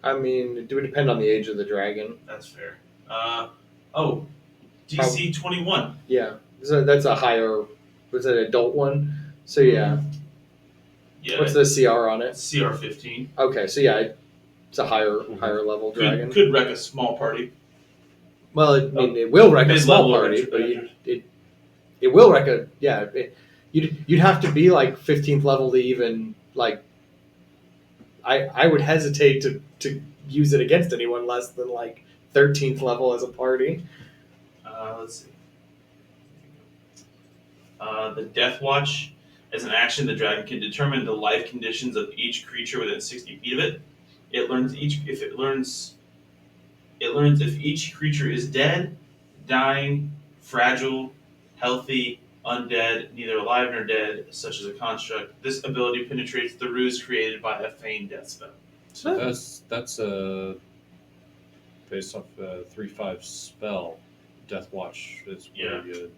I mean, it would depend on the age of the dragon. That's fair. DC 21. Yeah, so that's a higher. Was it an adult one? So yeah, Yeah, what's the CR on it? CR 15. Okay, so yeah, it's a higher Mhm. higher level dragon. Could wreck a small party. Well, it will wreck a small Mid-level party, adventure. but it will wreck a you'd have to be like 15th level to even like. I would hesitate to use it against anyone less than like 13th level as a party. Let's see. The Death Watch. As an action, the dragon can determine the life conditions of each creature within 60 feet of it. It learns if each creature is dead, dying, fragile, healthy, undead, neither alive nor dead, such as a construct. This ability penetrates the ruse created by a feigned death spell. So that's based off a 3/5 spell. Death Watch is where you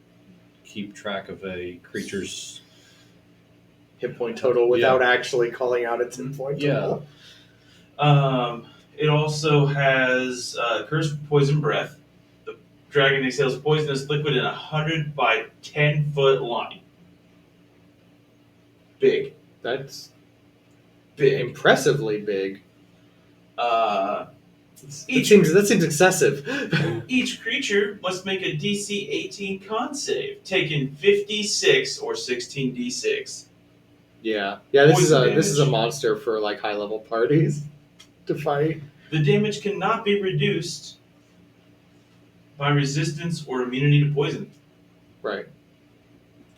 keep track of a creature's. Hit point total without actually calling out its hit point Yeah. total. It also has Cursed Poison Breath. The dragon exhales poisonous liquid in a 100 by 10-foot line. Big. That's Big. impressively big. Uh, That seems excessive. each creature must make a DC 18 con save, taking 56 or 16d6. Yeah. This is Poison a damage. monster for like high level parties to fight. The damage cannot be reduced by resistance or immunity to poison Right.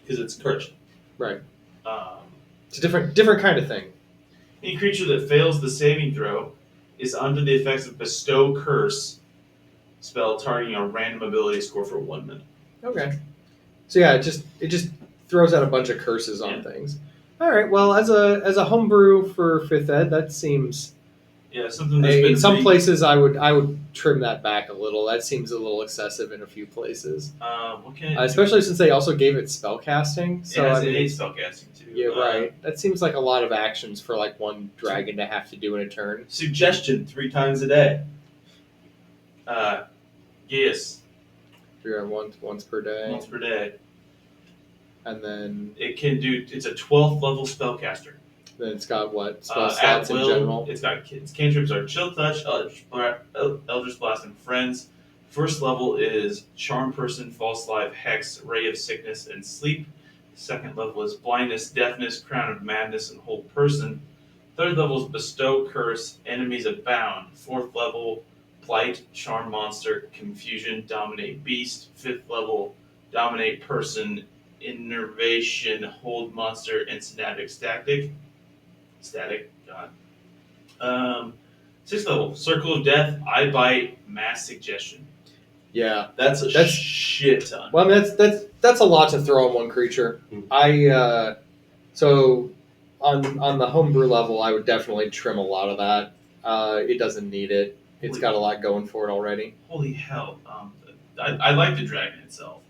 because it's cursed. Right. Um, It's a different kind of thing. Any creature that fails the saving throw is under the effects of Bestow Curse spell targeting a random ability score for 1 minute. Okay. So yeah, it just throws out a bunch of curses on Yeah. things. All right. Well, as a homebrew for fifth ed, that seems Yeah, something that's been In some places, I would trim that back a little. That seems a little excessive in a few places, What can it especially since they also gave it spell casting. do? So It has I mean, innate spellcasting too. yeah, right. That seems like a lot of actions for like one dragon to have to do in a turn. Suggestion: 3 times a day. Yes, You're on once per day, once per day. and then It can do. It's a 12th level spellcaster. it's got what spell At slots in will, general. it's got its cantrips are Chill Touch, Eldritch Blast, and Friends. First level is Charm Person, False Life, Hex, Ray of Sickness, and Sleep. Second level is Blindness, Deafness, Crown of Madness, and Hold Person. Third level is Bestow, Curse, Enemies Abound. Fourth level, Plight, Charm Monster, Confusion, Dominate Beast. Fifth level, Dominate Person, Innervation, Hold Monster, and Static, God. Sixth level, Circle of Death, Eye Bite, Mass Suggestion. Yeah. That's a shit ton. Well, I mean, that's a lot to throw on one creature. So on the homebrew level, I would definitely trim a lot of that. It doesn't need it. It's got a lot going for it already. Holy hell! I like the dragon itself.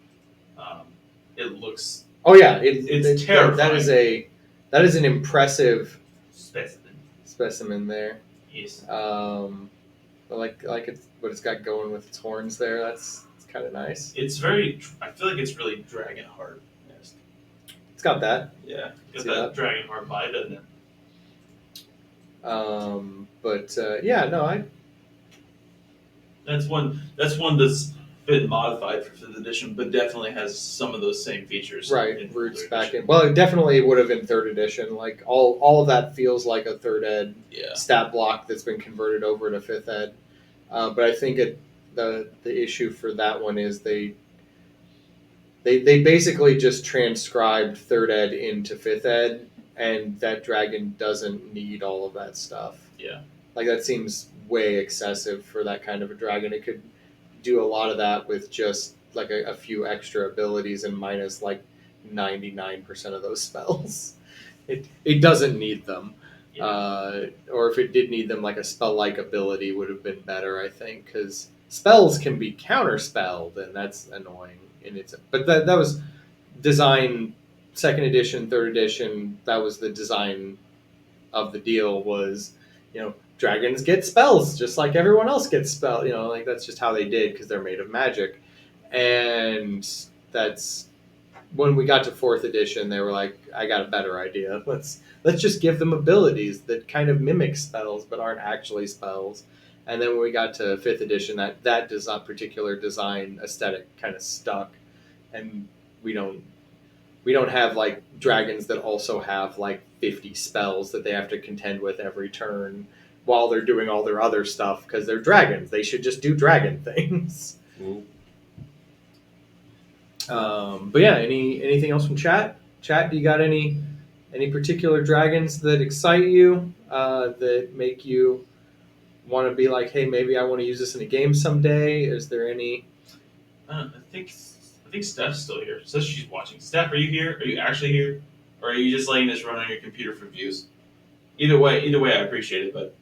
It looks Oh yeah, it's terrifying. That is an impressive specimen. there. Yes. I like what it's got going with its horns there. It's kind of nice. It's very. I feel like it's really dragon heart. It's got that. Yeah, got that dragon heart vibe, doesn't it? Yeah, no, That's one that's been modified for 5th edition, but definitely has some of those same features. Right, roots back in. Well, it definitely would have in 3rd edition. Like all of that feels like a 3rd ed stat block that's been converted over to 5th ed. But I think the issue for that one is they basically just transcribed 3rd ed into 5th ed, and that dragon doesn't need all of that stuff. Yeah. Like that seems way excessive for that kind of a dragon. It could do a lot of that with just like a few extra abilities and minus like 99% of those spells. It doesn't need them. Yeah. Or if it did need them, like a spell-like ability would have been better, I think, because spells can be counterspelled, and that's annoying. But that was design 2nd edition, 3rd edition. That was the design of the deal. Was dragons get spells just like everyone else gets spell. Like that's just how they did because they're made of magic. And that's when we got to 4th edition. They were like, I got a better idea. Let's just give them abilities that kind of mimic spells but aren't actually spells. And then when we got to 5th edition, that particular design aesthetic kind of stuck, and we don't have like dragons that also have like 50 spells that they have to contend with every turn while they're doing all their other stuff because they're dragons. They should just do dragon things. Mm. But yeah, anything else from chat? Chat, do you got any particular dragons that excite you, that make you want to be like, hey, maybe I want to use this in a game someday? Is there any? I think Steph's still here. Says she's watching. Steph, are you here? Are you actually here? Or are you just letting this run on your computer for views? Either way, I appreciate it, but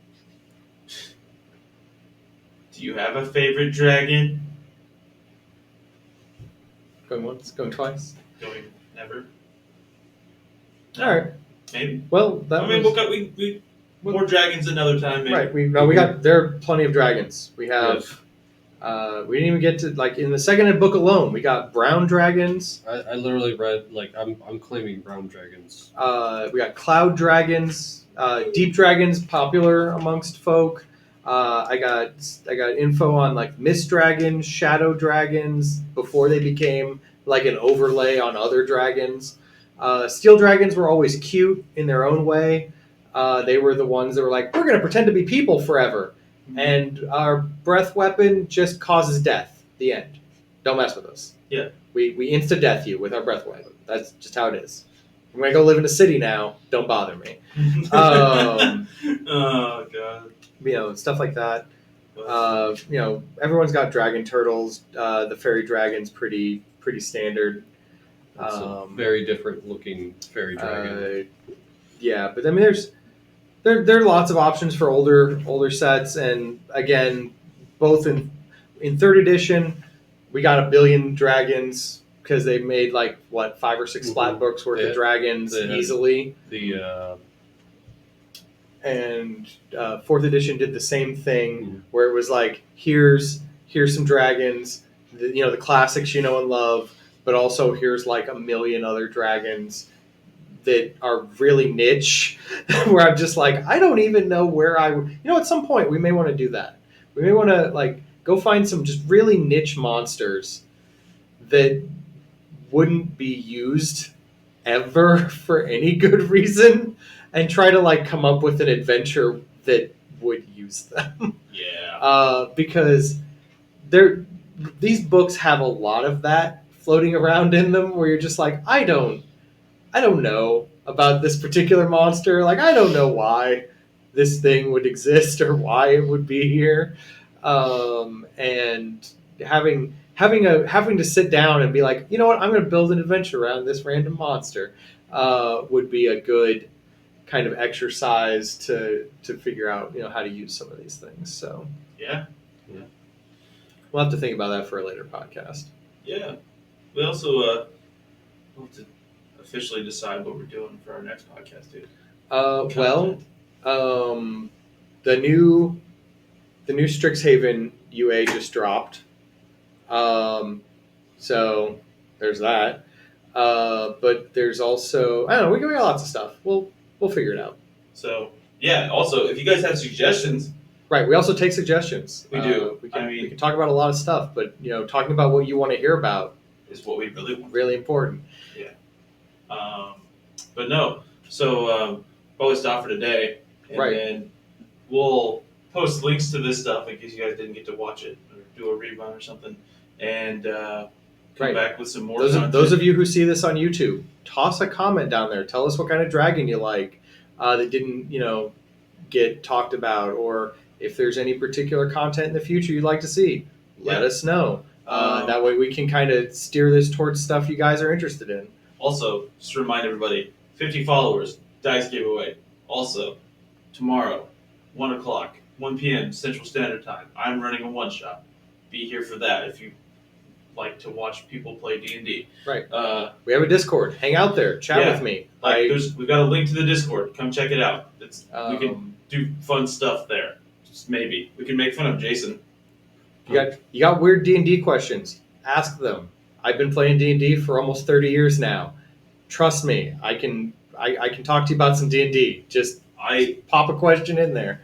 do you have a favorite dragon? Going once, going twice. Going never? All right. Maybe. Well, we more dragons another time. Maybe. Right. There are plenty of dragons. We have. Yes. We didn't even get to like in the 2nd ed book alone. We got brown dragons. I literally read like I'm claiming brown dragons. We got cloud dragons, deep dragons, popular amongst folk. I got info on like mist dragons, shadow dragons before they became like an overlay on other dragons. Steel dragons were always cute in their own way. They were the ones that were like, we're gonna pretend to be people forever. And our breath weapon just causes death. The end. Don't mess with us. Yeah. We insta-death you with our breath weapon. That's just how it is. I'm going to go live in a city now. Don't bother me. Oh, God. Stuff like that. Everyone's got dragon turtles. The fairy dragon's pretty standard. It's a very different looking fairy dragon. Yeah, but I mean, there are lots of options for older sets, and again, both in third edition, we got a billion dragons because they made like what 5 or 6 flat Mhm. books worth They of had- dragons they had- easily. The And fourth edition did the same thing, Mhm. where it was like here's some dragons, the classics you know and love, but also here's like a million other dragons that are really niche, where I'm just like, I don't even know where at some point we may want to do that. We may want to like go find some just really niche monsters that wouldn't be used ever for any good reason, and try to like come up with an adventure that would use them. Yeah. Because these books have a lot of that floating around in them, where you're just like, I don't know about this particular monster. Like, I don't know why this thing would exist or why it would be here. And having to sit down and be like, you know what, I'm going to build an adventure around this random monster, would be a good kind of exercise to figure out how to use some of these things. So Yeah. we'll have to think about that for a later podcast. Yeah. We also we'll have to officially decide what we're doing for our next podcast, dude. Well, the new Strixhaven UA just dropped. So there's that. But there's also, I don't know, we got lots of stuff. We'll figure it out. So yeah. Also, if you guys have suggestions, Right. We also take suggestions. We do. We I can, mean- we can talk about a lot of stuff, but talking about what you want to hear about, is what we really want. really important. But no. So probably stop for today, and Right. then we'll post links to this stuff in case you guys didn't get to watch it or do a rerun or something, and come Right. back with some more. Those of you who see this on YouTube, toss a comment down there. Tell us what kind of dragon you like, that didn't get talked about, or if there's any particular content in the future you'd like to see, let Yeah. us know. That way we can kind of steer this towards stuff you guys are interested in. Also, just to remind everybody, 50 followers, dice giveaway. Also, tomorrow, 1 o'clock, 1 p.m. Central Standard Time, I'm running a one-shot. Be here for that if you like to watch people play D&D. Right. We We have a Discord. Hang out there. Chat Yeah. with me. we've got a link to the Discord. Come check it out. We can Um, do fun stuff there. Just maybe. We can make fun of Jason. you got weird D&D questions. Ask them. I've been playing D&D for almost 30 years now. Trust me, I can talk to you about some D&D. Just I pop a question in there.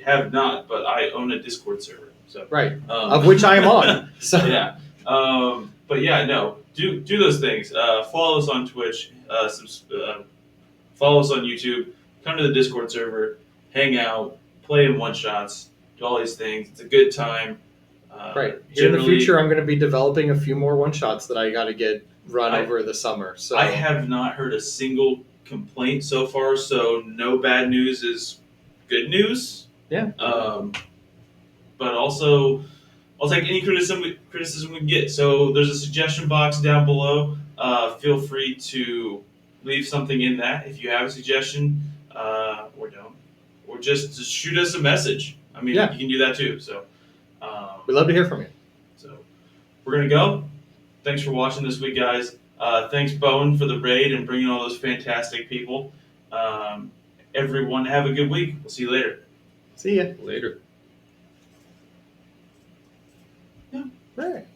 have not, but I own a Discord server. So Right. Of which I am on. So yeah. But yeah, no. Do those things. Follow us on Twitch. Follow us on YouTube. Come to the Discord server. Hang out. Play in one shots. Do all these things. It's a good time. Right. Here in the Generally, future, I'm going to be developing a few more one-shots that I got to get run I- over the summer. So I have not heard a single complaint so far. So no bad news is good news. Yeah. But also, I'll take any criticism we get. So there's a suggestion box down below. Feel free to leave something in that if you have a suggestion, or don't, or just shoot us a message. I mean, Yeah. you can do that too. So, we'd love to hear from you. so we're gonna go. Thanks for watching this week, guys. Thanks, Bowen, for the raid and bringing all those fantastic people. Everyone, have a good week. We'll see you later. See ya. later. All right.